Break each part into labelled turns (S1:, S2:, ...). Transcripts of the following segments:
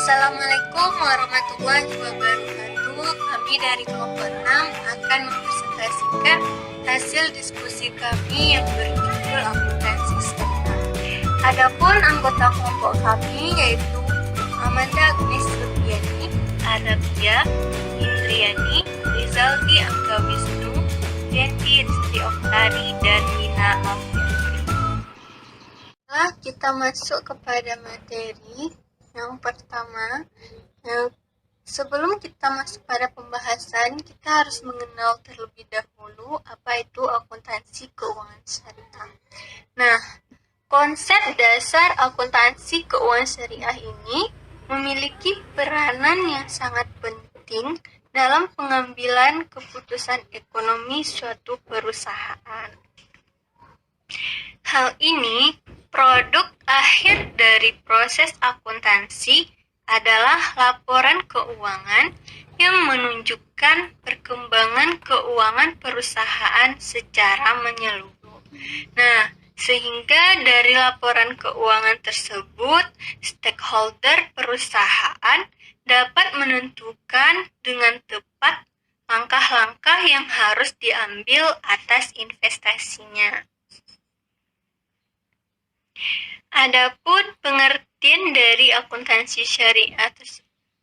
S1: Assalamualaikum warahmatullahi wabarakatuh. Kami dari kelompok 6 akan mempresentasikan hasil diskusi kami yang berjudul akuntansi syariah. Adapun anggota kelompok kami yaitu Amanda Agnes Rupiani, Arabia, Indriani, Rizaldi Angga Wisnu, Denti Rizki Oktari, dan Dina Alfiatri. Setelah kita masuk kepada materi yang pertama, sebelum kita masuk pada pembahasan, kita harus mengenal terlebih dahulu apa itu akuntansi keuangan syariah. Nah, konsep dasar akuntansi keuangan syariah ini memiliki peranan yang sangat penting dalam pengambilan keputusan ekonomi suatu perusahaan. Hal ini produk akhir dari proses akuntansi adalah laporan keuangan yang menunjukkan perkembangan keuangan perusahaan secara menyeluruh. Nah, sehingga dari laporan keuangan tersebut, stakeholder perusahaan dapat menentukan dengan tepat langkah-langkah yang harus diambil atas investasinya. Adapun pengertian dari akuntansi syariah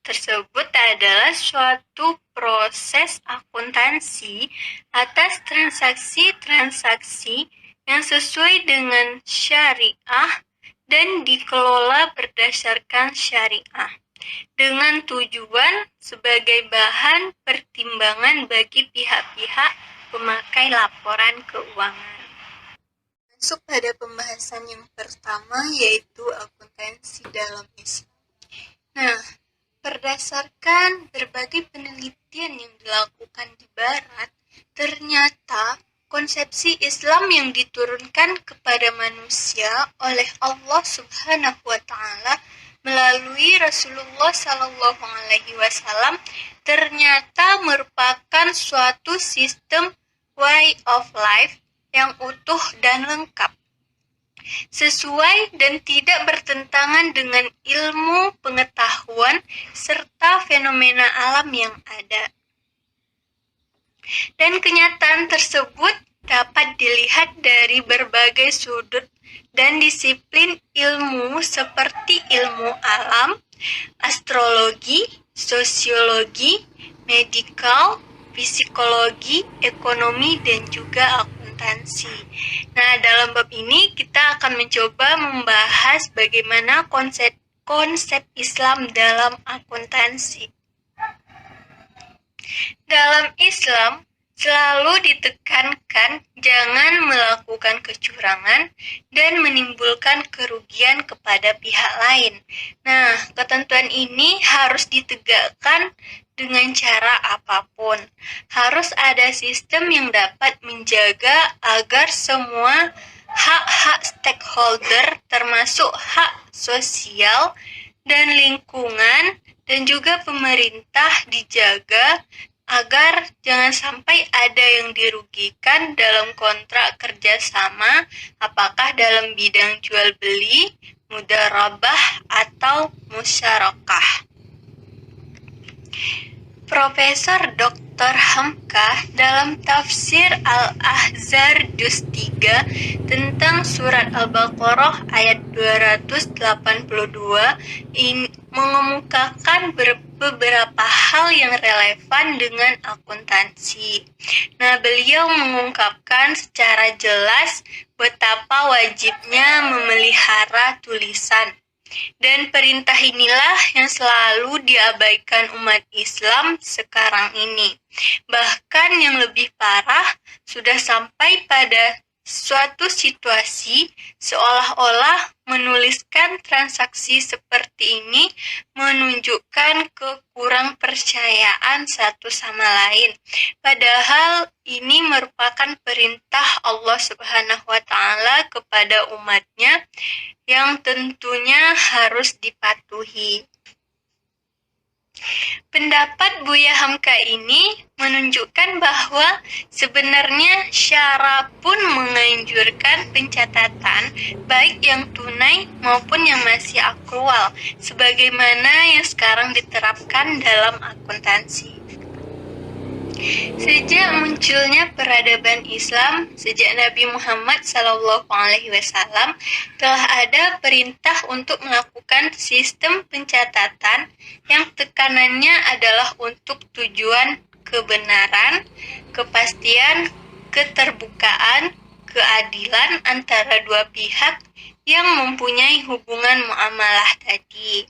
S1: tersebut adalah suatu proses akuntansi atas transaksi-transaksi yang sesuai dengan syariah dan dikelola berdasarkan syariah, dengan tujuan sebagai bahan pertimbangan bagi pihak-pihak pemakai laporan keuangan. Masuk pada pembahasan yang pertama, yaitu akuntansi dalam Islam. Nah, berdasarkan berbagai penelitian yang dilakukan di Barat, ternyata konsepsi Islam yang diturunkan kepada manusia oleh Allah Subhanahu wa Ta'ala melalui Rasulullah Sallallahu Alaihi Wasallam ternyata merupakan suatu sistem way of life yang utuh dan lengkap, sesuai dan tidak bertentangan dengan ilmu pengetahuan serta fenomena alam yang ada. Dan kenyataan tersebut dapat dilihat dari berbagai sudut dan disiplin ilmu seperti ilmu alam, astrologi, sosiologi, medikal, psikologi, ekonomi, dan juga akuntansi. Nah, dalam bab ini kita akan mencoba membahas bagaimana konsep Islam dalam akuntansi. Dalam Islam selalu ditekankan jangan melakukan kecurangan dan menimbulkan kerugian kepada pihak lain. Nah, ketentuan ini harus ditegakkan dengan cara apapun. Harus ada sistem yang dapat menjaga agar semua hak-hak stakeholder termasuk hak sosial dan lingkungan dan juga pemerintah dijaga agar jangan sampai ada yang dirugikan dalam kontrak kerjasama, apakah dalam bidang jual beli, mudharabah, atau musyarakah. Profesor Dr. Hamka dalam tafsir Al-Ahzar Juz 3 tentang surat Al-Baqarah ayat 282 mengemukakan beberapa hal yang relevan dengan akuntansi. Nah, beliau mengungkapkan secara jelas betapa wajibnya memelihara tulisan. Dan perintah inilah yang selalu diabaikan umat Islam sekarang ini. Bahkan yang lebih parah, sudah sampai pada suatu situasi seolah-olah menuliskan transaksi seperti ini menunjukkan kekurang percayaan satu sama lain. Padahal ini merupakan perintah Allah Subhanahu wa Ta'ala kepada umatnya yang tentunya harus dipatuhi. Pendapat Buya Hamka ini menunjukkan bahwa sebenarnya syara pun menganjurkan pencatatan baik yang tunai maupun yang masih akrual, sebagaimana yang sekarang diterapkan dalam akuntansi. Sejak munculnya peradaban Islam, sejak Nabi Muhammad SAW, telah ada perintah untuk melakukan sistem pencatatan yang tekanannya adalah untuk tujuan kebenaran, kepastian, keterbukaan, keadilan antara dua pihak yang mempunyai hubungan muamalah tadi.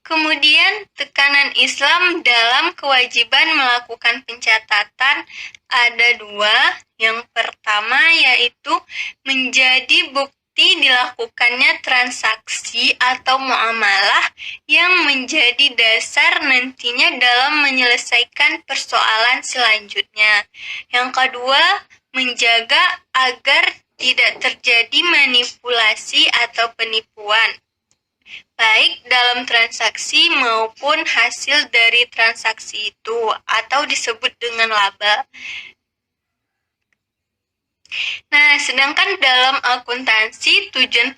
S1: Kemudian, tekanan Islam dalam kewajiban melakukan pencatatan ada dua. Yang pertama yaitu menjadi bukti dilakukannya transaksi atau muamalah yang menjadi dasar nantinya dalam menyelesaikan persoalan selanjutnya. Yang kedua, menjaga agar tidak terjadi manipulasi atau penipuan, baik dalam transaksi maupun hasil dari transaksi itu, atau disebut dengan laba. Nah, sedangkan dalam akuntansi tujuan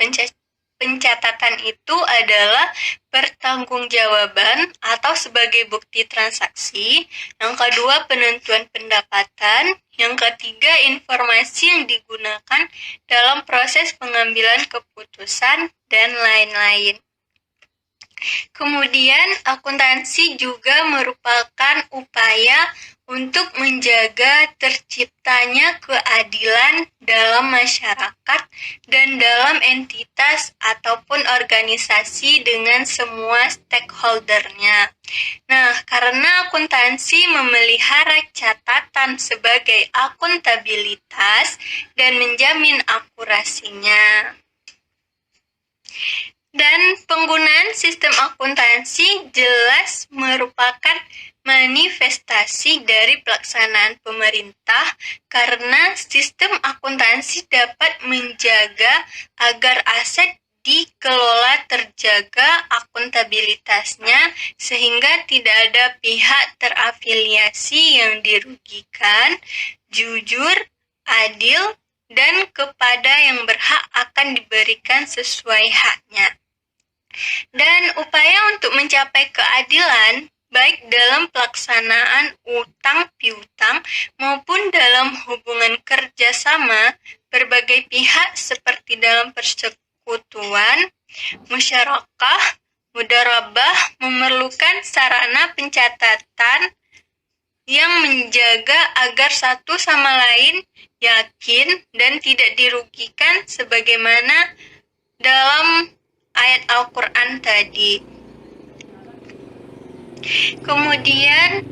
S1: pencatatan itu adalah pertanggungjawaban atau sebagai bukti transaksi. Yang kedua, penentuan pendapatan. Yang ketiga, informasi yang digunakan dalam proses pengambilan keputusan, dan lain-lain. Kemudian, akuntansi juga merupakan upaya untuk menjaga terciptanya keadilan dalam masyarakat dan dalam entitas ataupun organisasi dengan semua stakeholdernya. Nah, karena akuntansi memelihara catatan sebagai akuntabilitas dan menjamin akurasinya. Dan penggunaan sistem akuntansi jelas merupakan manifestasi dari pelaksanaan pemerintah, karena sistem akuntansi dapat menjaga agar aset dikelola terjaga akuntabilitasnya sehingga tidak ada pihak terafiliasi yang dirugikan, jujur, adil, dan kepada yang berhak akan diberikan sesuai haknya. Dan upaya untuk mencapai keadilan baik dalam pelaksanaan utang piutang maupun dalam hubungan kerjasama berbagai pihak seperti dalam persekutuan, musyarakah, mudharabah memerlukan sarana pencatatan yang menjaga agar satu sama lain yakin dan tidak dirugikan sebagaimana dalam ayat Al-Quran tadi. Kemudian,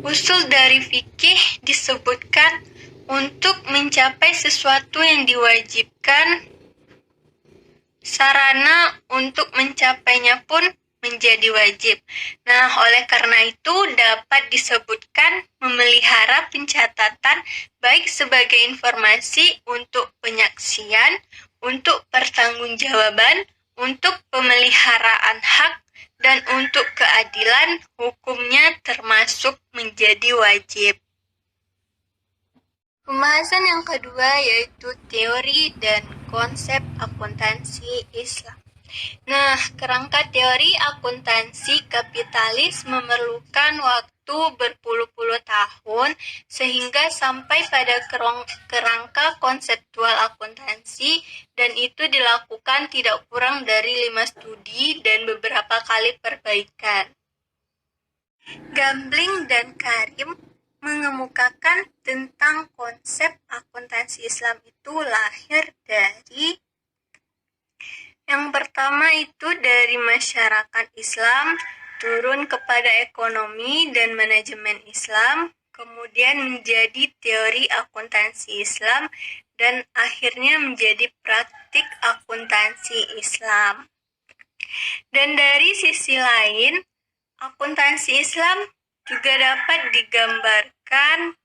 S1: usul dari fikih disebutkan untuk mencapai sesuatu yang diwajibkan, sarana untuk mencapainya pun menjadi wajib. Nah, oleh karena itu dapat disebutkan memelihara pencatatan baik sebagai informasi untuk penyaksian, untuk pertanggungjawaban, untuk pemeliharaan hak, dan untuk keadilan hukumnya termasuk menjadi wajib. Pembahasan yang kedua yaitu teori dan konsep akuntansi Islam. Nah, kerangka teori akuntansi kapitalis memerlukan waktu berpuluh-puluh tahun sehingga sampai pada kerangka konseptual akuntansi, dan itu dilakukan tidak kurang dari 5 studi dan beberapa kali perbaikan. Gambling dan Karim mengemukakan tentang konsep akuntansi Islam itu lahir dari yang pertama itu dari masyarakat Islam, turun kepada ekonomi dan manajemen Islam, kemudian menjadi teori akuntansi Islam, dan akhirnya menjadi praktik akuntansi Islam. Dan dari sisi lain, akuntansi Islam juga dapat digambarkan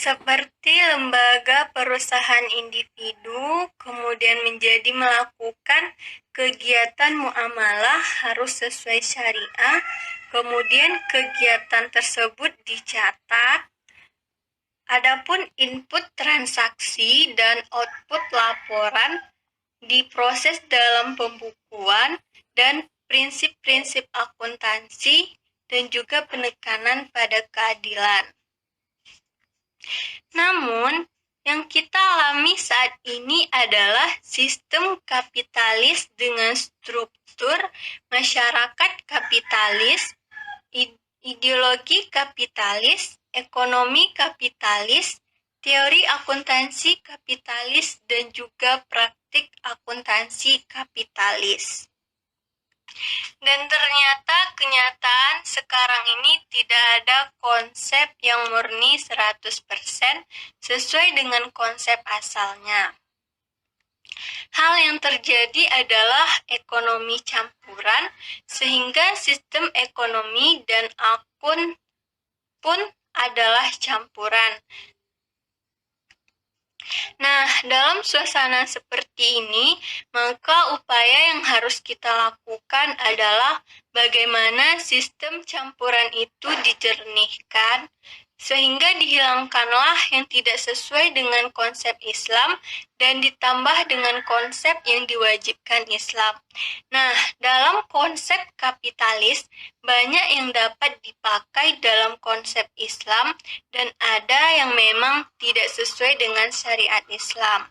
S1: seperti lembaga perusahaan individu, kemudian menjadi melakukan kegiatan muamalah harus sesuai syariah, kemudian kegiatan tersebut dicatat. Adapun input transaksi dan output laporan diproses dalam pembukuan dan prinsip-prinsip akuntansi dan juga penekanan pada keadilan. Namun, yang kita alami saat ini adalah sistem kapitalis dengan struktur masyarakat kapitalis, ideologi kapitalis, ekonomi kapitalis, teori akuntansi kapitalis, dan juga praktik akuntansi kapitalis. Dan ternyata kenyataan sekarang ini tidak ada konsep yang murni 100% sesuai dengan konsep asalnya. Hal yang terjadi adalah ekonomi campuran, sehingga sistem ekonomi dan akun pun adalah campuran. Nah, dalam suasana seperti ini, maka upaya yang harus kita lakukan adalah bagaimana sistem campuran itu dijernihkan, sehingga dihilangkanlah yang tidak sesuai dengan konsep Islam dan ditambah dengan konsep yang diwajibkan Islam. Nah, dalam konsep kapitalis, banyak yang dapat dipakai dalam konsep Islam dan ada yang memang tidak sesuai dengan syariat Islam.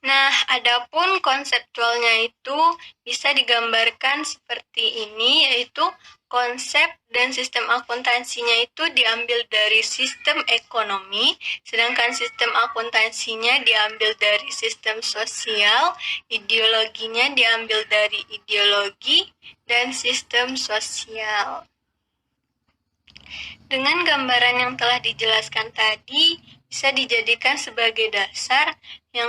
S1: Nah, adapun konseptualnya itu bisa digambarkan seperti ini, yaitu konsep dan sistem akuntansinya itu diambil dari sistem ekonomi, sedangkan sistem akuntansinya diambil dari sistem sosial, ideologinya diambil dari ideologi, dan sistem sosial. Dengan gambaran yang telah dijelaskan tadi, bisa dijadikan sebagai dasar yang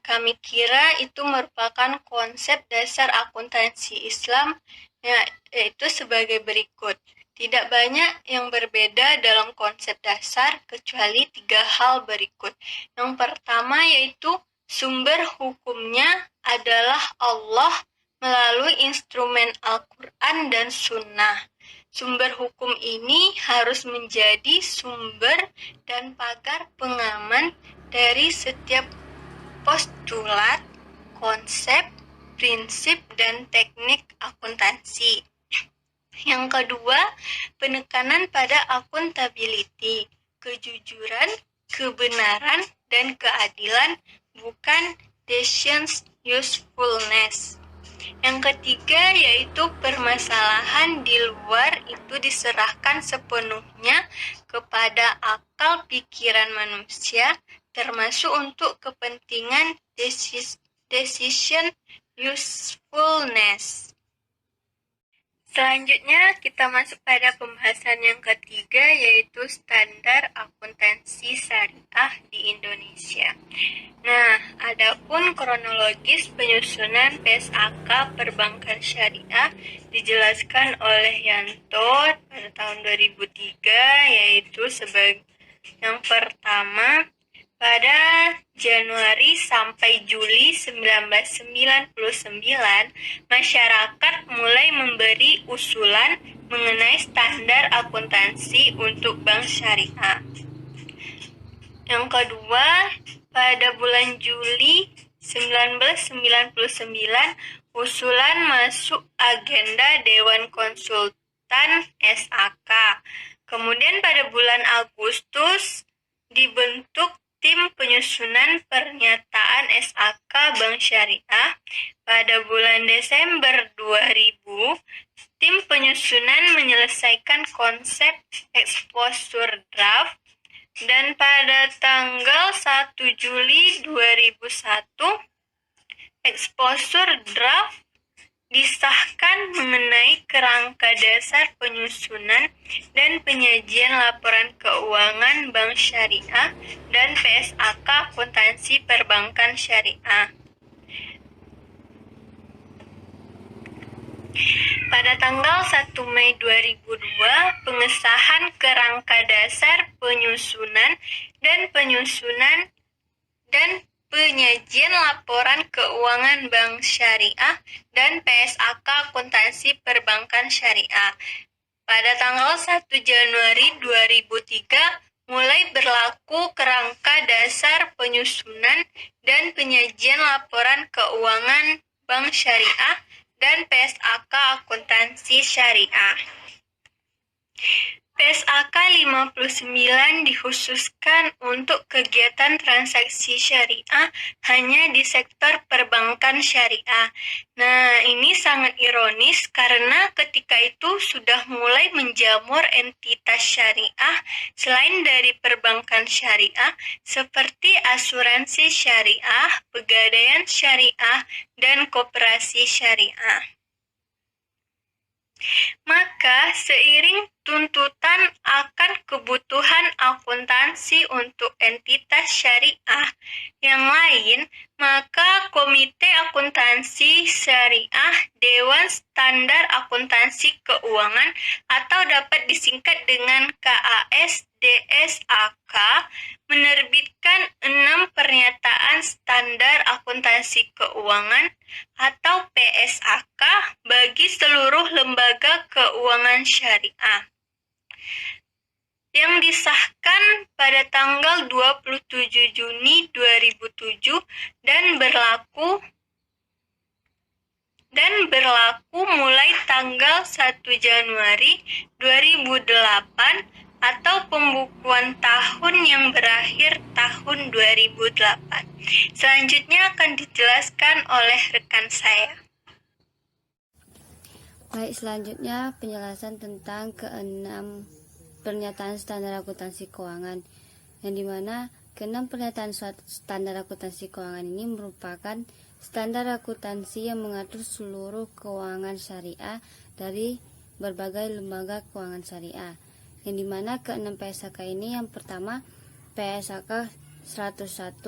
S1: kami kira itu merupakan konsep dasar akuntansi Islam, yaitu sebagai berikut. Tidak banyak yang berbeda dalam konsep dasar kecuali 3 hal berikut. Yang pertama yaitu sumber hukumnya adalah Allah melalui instrumen Al-Quran dan Sunnah. Sumber hukum ini harus menjadi sumber dan pagar pengaman dari setiap postulat, konsep, prinsip, dan teknik akuntansi. Yang kedua, penekanan pada akuntability, kejujuran, kebenaran, dan keadilan, bukan decisions usefulness. Yang ketiga yaitu permasalahan di luar itu diserahkan sepenuhnya kepada akal pikiran manusia, termasuk untuk kepentingan decision usefulness. Selanjutnya kita masuk pada pembahasan yang ketiga yaitu standar akuntansi syariah di Indonesia. Nah, adapun kronologis penyusunan PSAK Perbankan Syariah dijelaskan oleh Yanto pada tahun 2003 yaitu sebagai yang pertama pada Januari sampai Juli 1999, masyarakat mulai memberi usulan mengenai standar akuntansi untuk bank syariah. Yang kedua, pada bulan Juli 1999, usulan masuk agenda Dewan Konsultan SAK. Kemudian pada bulan Agustus dibentuk tim penyusunan pernyataan SAK Bank Syariah. Pada bulan Desember 2000, tim penyusunan menyelesaikan konsep exposure draft dan pada tanggal 1 Juli 2001, exposure draft disahkan mengenai kerangka dasar penyusunan dan penyajian laporan keuangan bank syariah dan PSAK akuntansi perbankan syariah. Pada tanggal 1 Mei 2002, pengesahan kerangka dasar penyusunan dan penyajian laporan keuangan bank syariah dan PSAK akuntansi perbankan syariah. Pada tanggal 1 Januari 2003, mulai berlaku kerangka dasar penyusunan dan penyajian laporan keuangan bank syariah dan PSAK akuntansi syariah. PSAK 59 dikhususkan untuk kegiatan transaksi syariah hanya di sektor perbankan syariah. Nah, ini sangat ironis karena ketika itu sudah mulai menjamur entitas syariah selain dari perbankan syariah seperti asuransi syariah, pegadaian syariah, dan koperasi syariah. Maka, seiring tuntutan akan kebutuhan akuntansi untuk entitas syariah yang lain, maka Komite Akuntansi Syariah Dewan Standar Akuntansi Keuangan atau dapat disingkat dengan KAS DSAK menerbitkan 6 pernyataan standar akuntansi keuangan atau PSAK bagi seluruh lembaga keuangan syariah yang disahkan pada tanggal 27 Juni 2007 dan berlaku mulai tanggal 1 Januari 2008 atau pembukuan tahun yang berakhir tahun 2008. Selanjutnya akan dijelaskan oleh rekan saya.
S2: Baik, selanjutnya penjelasan tentang keenam pernyataan standar akuntansi keuangan, yang dimana keenam pernyataan standar akuntansi keuangan ini merupakan standar akuntansi yang mengatur seluruh keuangan syariah dari berbagai lembaga keuangan syariah, yang dimana keenam PSAK ini yang pertama PSAK 101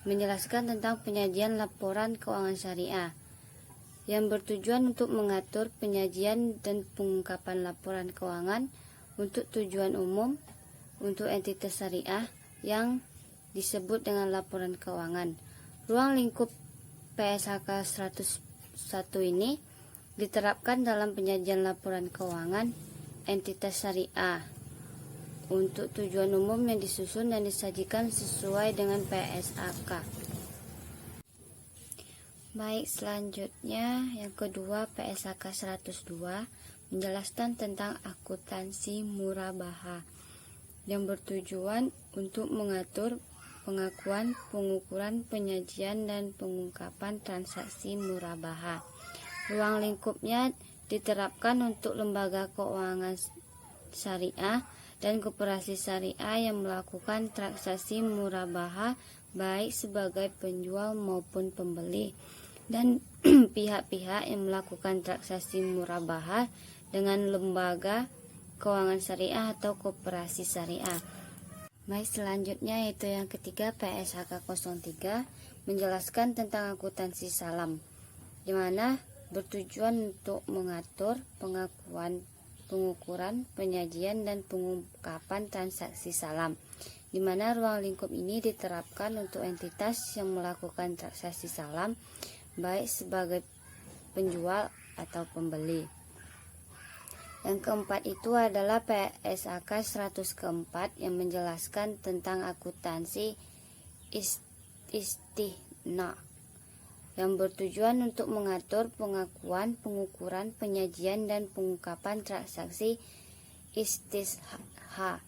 S2: menjelaskan tentang penyajian laporan keuangan syariah yang bertujuan untuk mengatur penyajian dan pengungkapan laporan keuangan untuk tujuan umum untuk entitas syariah yang disebut dengan laporan keuangan. Ruang lingkup PSAK 101 ini diterapkan dalam penyajian laporan keuangan entitas syariah untuk tujuan umum yang disusun dan disajikan sesuai dengan PSAK. Baik, selanjutnya yang kedua PSAK 102 menjelaskan tentang akuntansi murabaha yang bertujuan untuk mengatur pengakuan, pengukuran, penyajian, dan pengungkapan transaksi murabaha. Ruang lingkupnya diterapkan untuk lembaga keuangan syariah dan koperasi syariah yang melakukan transaksi murabaha baik sebagai penjual maupun pembeli, dan pihak-pihak yang melakukan transaksi murabaha dengan lembaga keuangan syariah atau koperasi syariah. Baik, selanjutnya yaitu yang ketiga PSAK 03 menjelaskan tentang akuntansi salam, di mana bertujuan untuk mengatur pengakuan, pengukuran, penyajian, dan pengungkapan transaksi salam, di mana ruang lingkup ini diterapkan untuk entitas yang melakukan transaksi salam baik sebagai penjual atau pembeli. Yang keempat itu adalah PSAK 104 yang menjelaskan tentang akuntansi istihna yang bertujuan untuk mengatur pengakuan, pengukuran, penyajian, dan pengungkapan transaksi istisha,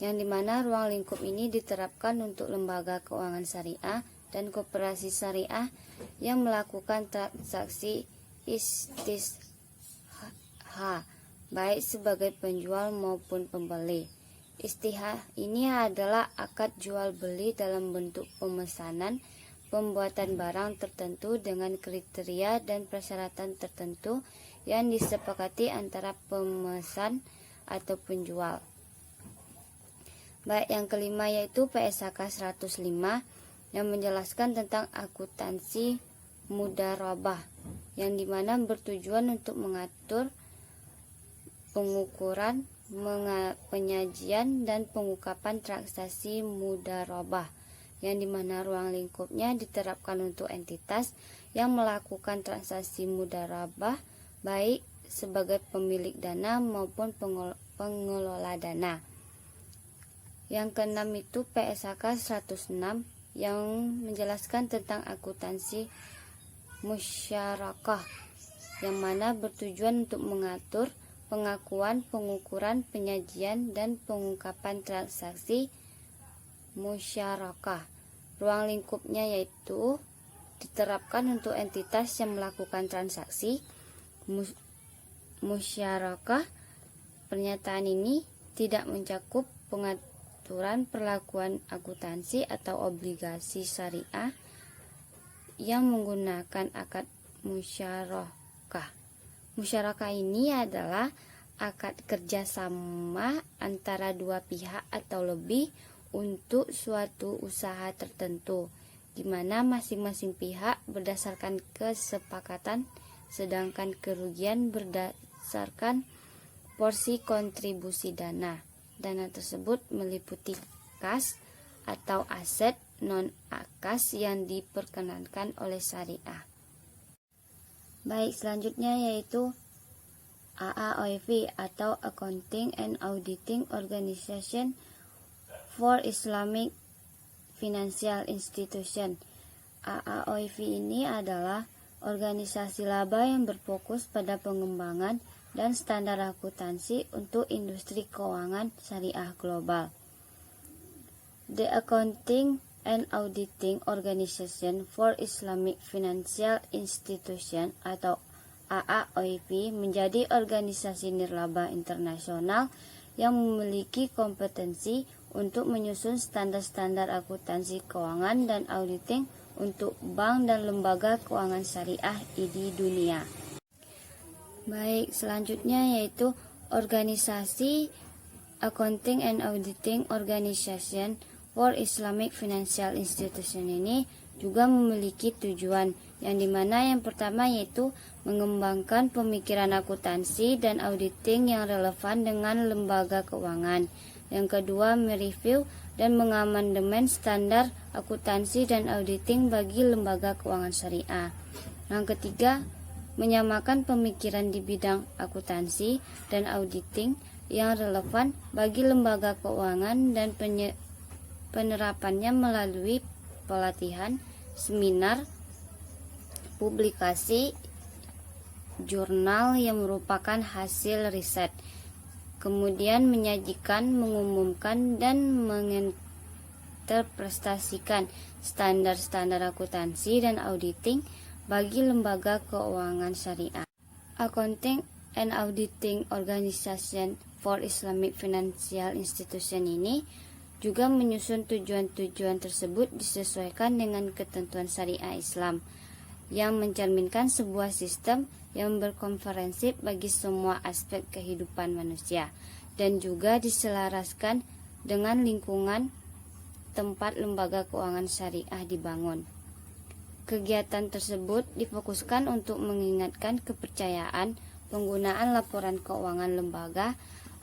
S2: yang dimana ruang lingkup ini diterapkan untuk lembaga keuangan syariah dan koperasi syariah yang melakukan transaksi istisha baik sebagai penjual maupun pembeli. Istihah ini adalah akad jual beli dalam bentuk pemesanan pembuatan barang tertentu dengan kriteria dan persyaratan tertentu yang disepakati antara pemesan atau penjual. Baik, yang kelima yaitu PSAK 105 yang menjelaskan tentang akuntansi mudharabah yang dimana bertujuan untuk mengatur pengukuran, penyajian, dan pengungkapan transaksi mudharabah, yang dimana ruang lingkupnya diterapkan untuk entitas yang melakukan transaksi mudharabah, baik sebagai pemilik dana maupun pengelola dana. Yang keenam itu PSAK 106 yang menjelaskan tentang akuntansi musyarakah, yang mana bertujuan untuk mengatur pengakuan, pengukuran, penyajian, dan pengungkapan transaksi musyarakah. Ruang lingkupnya yaitu diterapkan untuk entitas yang melakukan transaksi musyarakah. Pernyataan ini tidak mencakup pengaturan perlakuan akuntansi atau obligasi syariah yang menggunakan akad musyarakah. Musyarakah ini adalah akad kerjasama antara dua pihak atau lebih untuk suatu usaha tertentu, di mana masing-masing pihak berdasarkan kesepakatan, sedangkan kerugian berdasarkan porsi kontribusi dana. Dana tersebut meliputi kas atau aset non-akas yang diperkenankan oleh syariah. Baik, selanjutnya yaitu AAOIV atau Accounting and Auditing Organization for Islamic Financial Institution. AAOIV ini adalah organisasi laba yang berfokus pada pengembangan dan standar akuntansi untuk industri keuangan syariah global. The Accounting and Auditing Organization for Islamic Financial Institution atau AAOIV menjadi organisasi nirlaba internasional yang memiliki kompetensi untuk menyusun standar-standar akuntansi keuangan dan auditing untuk bank dan lembaga keuangan syariah di dunia. Baik, selanjutnya yaitu organisasi Accounting and Auditing Organization for Islamic Financial Institution ini juga memiliki tujuan, yang dimana yang pertama yaitu mengembangkan pemikiran akuntansi dan auditing yang relevan dengan lembaga keuangan. Yang kedua, mereview dan mengamandemen standar akuntansi dan auditing bagi lembaga keuangan syariah. Yang ketiga, menyamakan pemikiran di bidang akuntansi dan auditing yang relevan bagi lembaga keuangan dan penerapannya melalui pelatihan, seminar, publikasi, jurnal yang merupakan hasil riset. Kemudian menyajikan, mengumumkan, dan menginterpretasikan standar-standar akuntansi dan auditing bagi lembaga keuangan syariah. Accounting and Auditing Organization for Islamic Financial Institution ini juga menyusun tujuan-tujuan tersebut disesuaikan dengan ketentuan syariah Islam yang mencerminkan sebuah sistem yang berkomprehensif bagi semua aspek kehidupan manusia dan juga diselaraskan dengan lingkungan tempat lembaga keuangan syariah dibangun. Kegiatan tersebut difokuskan untuk mengingatkan kepercayaan penggunaan laporan keuangan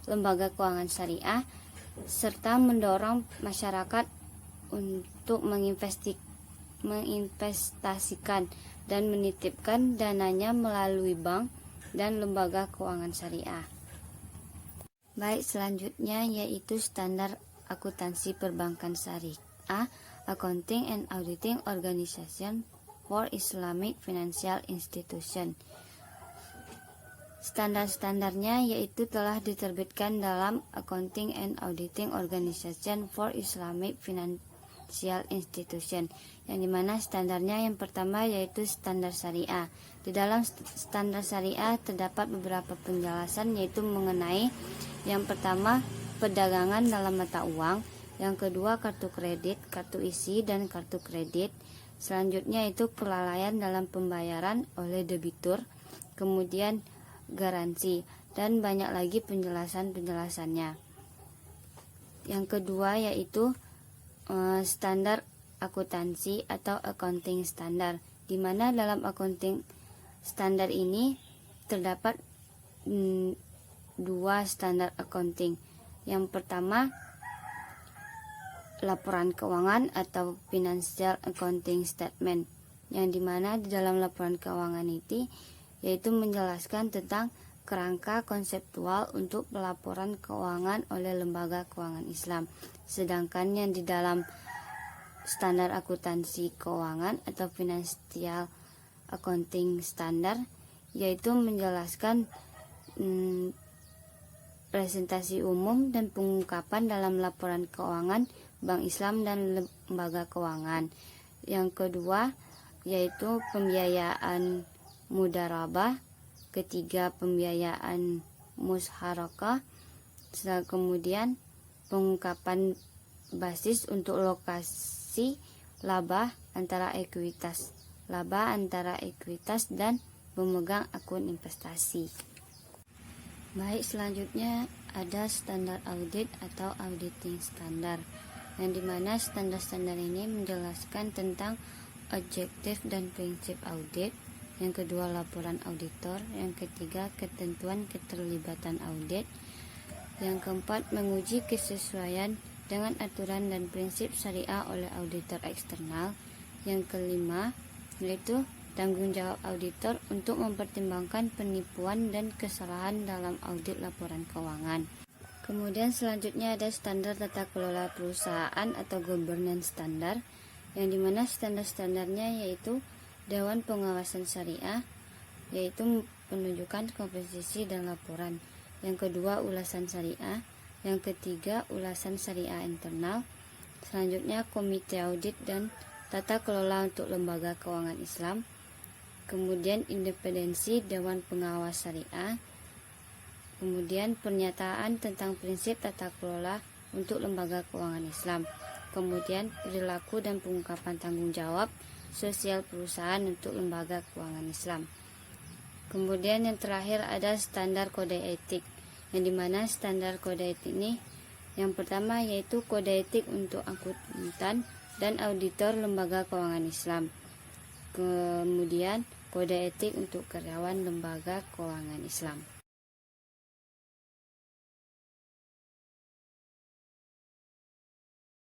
S2: lembaga keuangan syariah serta mendorong masyarakat untuk menginvestasikan dan menitipkan dananya melalui bank dan lembaga keuangan syariah. Baik, selanjutnya yaitu standar akuntansi perbankan syariah, Accounting and Auditing Organization for Islamic Financial Institution. Standar-standarnya yaitu telah diterbitkan dalam Accounting and Auditing Organization for Islamic Financial Institution, yang dimana standarnya yang pertama yaitu standar syariah. Di dalam standar syariah terdapat beberapa penjelasan, yaitu mengenai yang pertama perdagangan dalam mata uang, yang kedua kartu kredit, kartu isi, dan kartu kredit. Selanjutnya itu kelalaian dalam pembayaran oleh debitur, kemudian garansi, dan banyak lagi penjelasannya. Yang kedua yaitu standar akuntansi atau accounting standard, di mana dalam accounting standar ini terdapat dua standar accounting. Yang pertama, laporan keuangan atau financial accounting statement, yang dimana di dalam laporan keuangan itu yaitu menjelaskan tentang kerangka konseptual untuk pelaporan keuangan oleh lembaga keuangan Islam. Sedangkan yang di dalam standar akuntansi keuangan atau financial accounting standard yaitu menjelaskan presentasi umum dan pengungkapan dalam laporan keuangan Bank Islam dan lembaga keuangan. Yang kedua yaitu pembiayaan mudharabah, ketiga pembiayaan musyarakah, kemudian pengungkapan basis untuk lokasi laba antara ekuitas dan pemegang akun investasi. Baik, selanjutnya ada standar audit atau auditing standar, yang dimana standar-standar ini menjelaskan tentang objektif dan prinsip audit, yang kedua laporan auditor, yang ketiga ketentuan keterlibatan audit, yang keempat menguji kesesuaian dengan aturan dan prinsip syariah oleh auditor eksternal, yang kelima yaitu tanggung jawab auditor untuk mempertimbangkan penipuan dan kesalahan dalam audit laporan keuangan. Kemudian selanjutnya ada standar tata kelola perusahaan atau governance standar, yang dimana standar-standarnya yaitu Dewan Pengawasan Syariah, yaitu penunjukan komposisi dan laporan. Yang kedua ulasan syariah, yang ketiga ulasan syariah internal. Selanjutnya komite audit dan tata kelola untuk lembaga keuangan Islam. Kemudian independensi Dewan Pengawas Syariah. Kemudian pernyataan tentang prinsip tata kelola untuk lembaga keuangan Islam. Kemudian perilaku dan pengungkapan tanggung jawab sosial perusahaan untuk lembaga keuangan Islam. Kemudian yang terakhir ada standar kode etik, yang dimana standar kode etik ini yang pertama yaitu kode etik untuk akuntan dan auditor lembaga keuangan Islam. Kemudian kode etik untuk karyawan lembaga keuangan Islam.